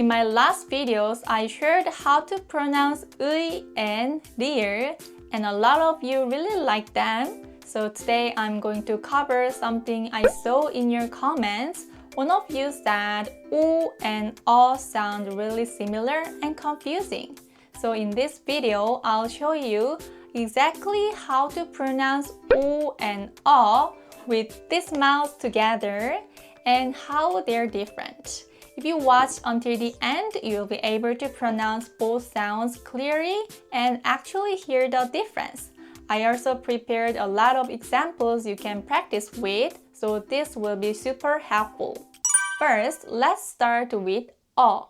In my last videos, I shared how to pronounce 의 and 리을, and a lot of you really like them. So today I'm going to cover something I saw in your comments. One of you said 우 and 어 sound really similar and confusing. So in this video, I'll show you exactly how to pronounce 우 and 어 with this mouth together and how they're different. If you watch until the end, you'll be able to pronounce both sounds clearly and actually hear the difference. I also prepared a lot of examples you can practice with, so this will be super helpful. First, let's start with 어.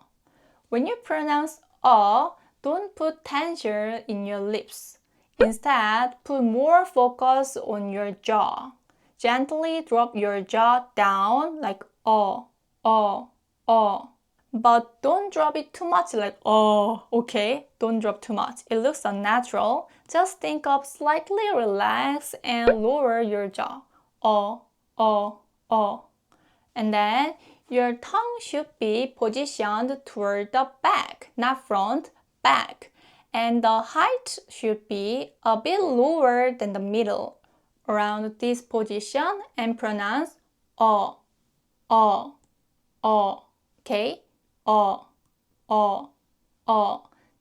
When you pronounce 어, don't put tension in your lips. Instead, put more focus on your jaw. Gently drop your jaw down like 어, 어, 어. But don't drop it too much like okay? Don't drop too much. It looks unnatural. Just think of slightly relax and lower your jaw. 어. And then your tongue should be positioned toward the back, not front, back. And the height should be a bit lower than the middle. Around this position and pronounce 어. Okay? 어.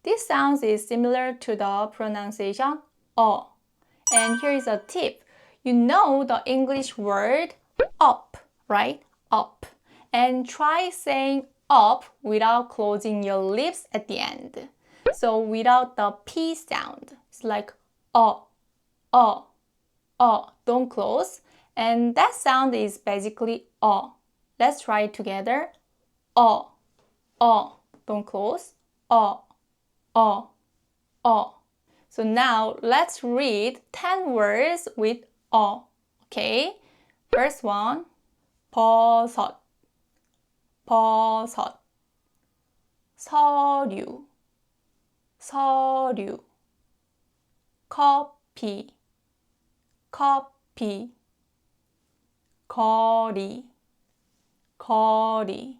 This sound is similar to the pronunciation 어. And here is a tip. You know the English word up, right? Up. And try saying up without closing your lips at the end. So without the P sound. It's like 어. Don't close. And that sound is basically 어. Let's try it together. 어. Don't close. 어. So now let's read 10 words with 어. Okay? First one. 버섯. 서류. 커피. 거리.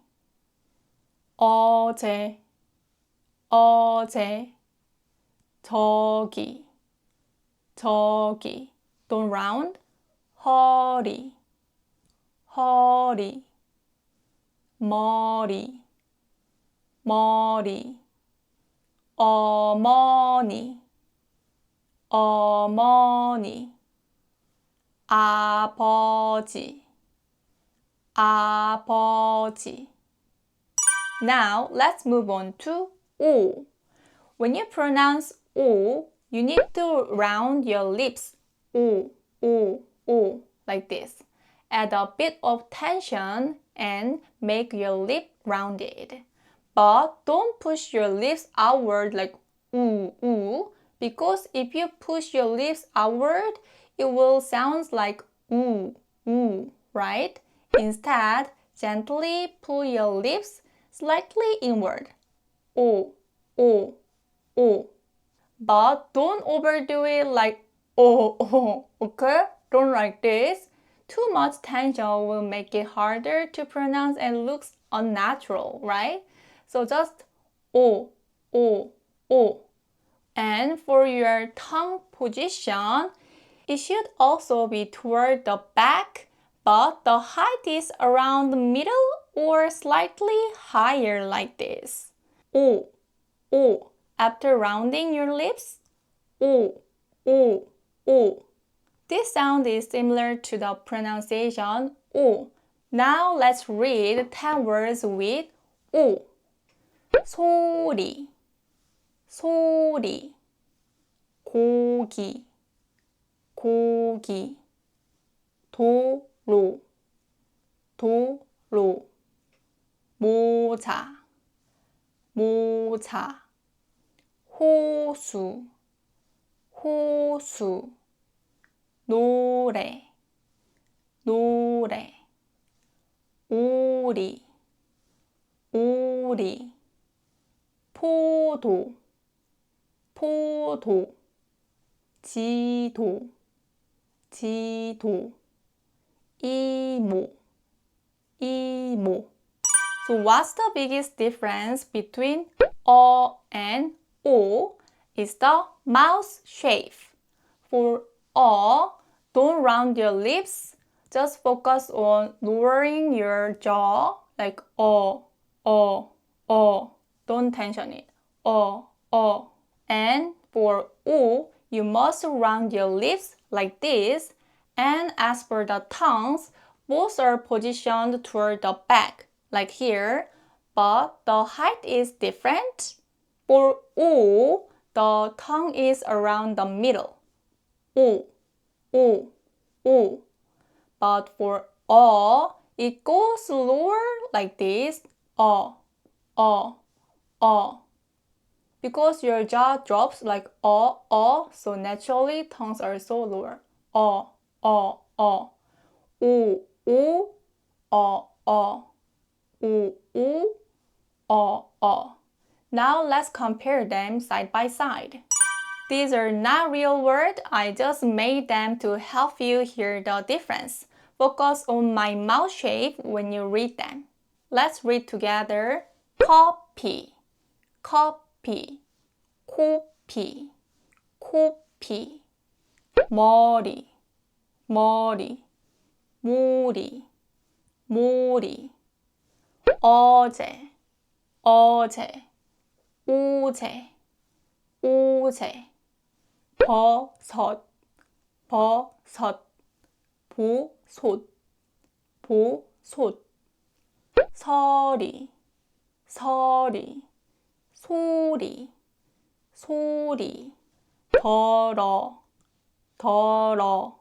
어제. 저기. Don't round. 허리. 머리. 어머니. 아버지. Now, let's move on to 오. When you pronounce 오, you need to round your lips. 오, like this. Add a bit of tension and make your lip rounded. But don't push your lips outward like 우, because if you push your lips outward, it will sound like 우, right? Instead, gently pull your lips slightly inward. 오. But don't overdo it like okay? Don't like this. Too much tension will make it harder to pronounce and looks unnatural, right? So just 오. And for your tongue position, it should also be toward the back, but the height is around the middle or slightly higher like this. 오. After rounding your lips, 오. This sound is similar to the pronunciation 오. Now let's read 10 words with 오. 소리. 고기. 도로. 모자. 호수. 노래. 오리. 포도. 지도. 이모. So what's the biggest difference between and O? Is the mouth shape. For don't round your lips. Just focus on lowering your jaw like Don't tension it. And for U, you must round your lips like this. And as for the tongues, both are positioned toward the back, like here, but the height is different. For U, the tongue is around the middle. U. But for it goes lower like this. Because your jaw drops like so naturally tongues are so lower. Now let's compare them side by side. These are not real words, I just made them to help you hear the difference. Focus on my mouth shape when you read them. Let's read together. Copy, 코피, 머리, 모리, 어제, 우제, 버섯, 보솥, 서리, 소리, 더러, 도로,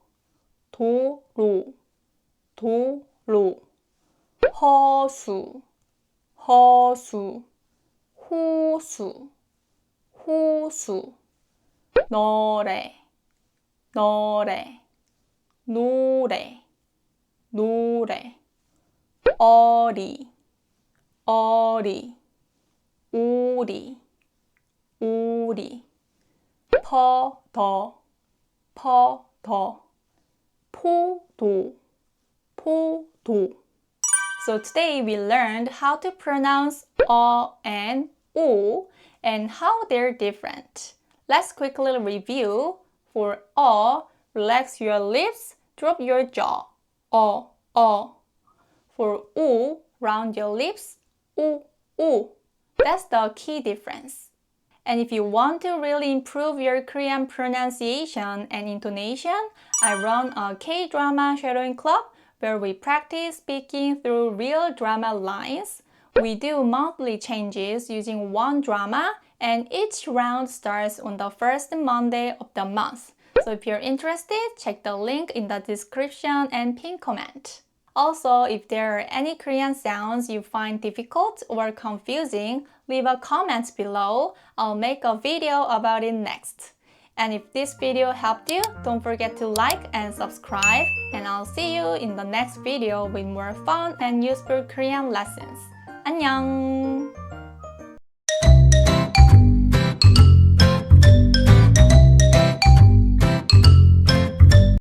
허수, 호수, 노래, 노래, 어리, 우리, 퍼더, 포도. So today we learned how to pronounce and O and how they're different. Let's quickly review. For relax your lips, drop your jaw. For U, round your lips. U. That's the key difference. And if you want to really improve your Korean pronunciation and intonation, I run a K-drama shadowing club where we practice speaking through real drama lines. We do monthly changes using one drama, and each round starts on the first Monday of the month. So if you're interested, check the link in the description and pin comment. Also, if there are any Korean sounds you find difficult or confusing, leave a comment below. I'll make a video about it next. And if this video helped you, don't forget to like and subscribe. And I'll see you in the next video with more fun and useful Korean lessons. 안녕!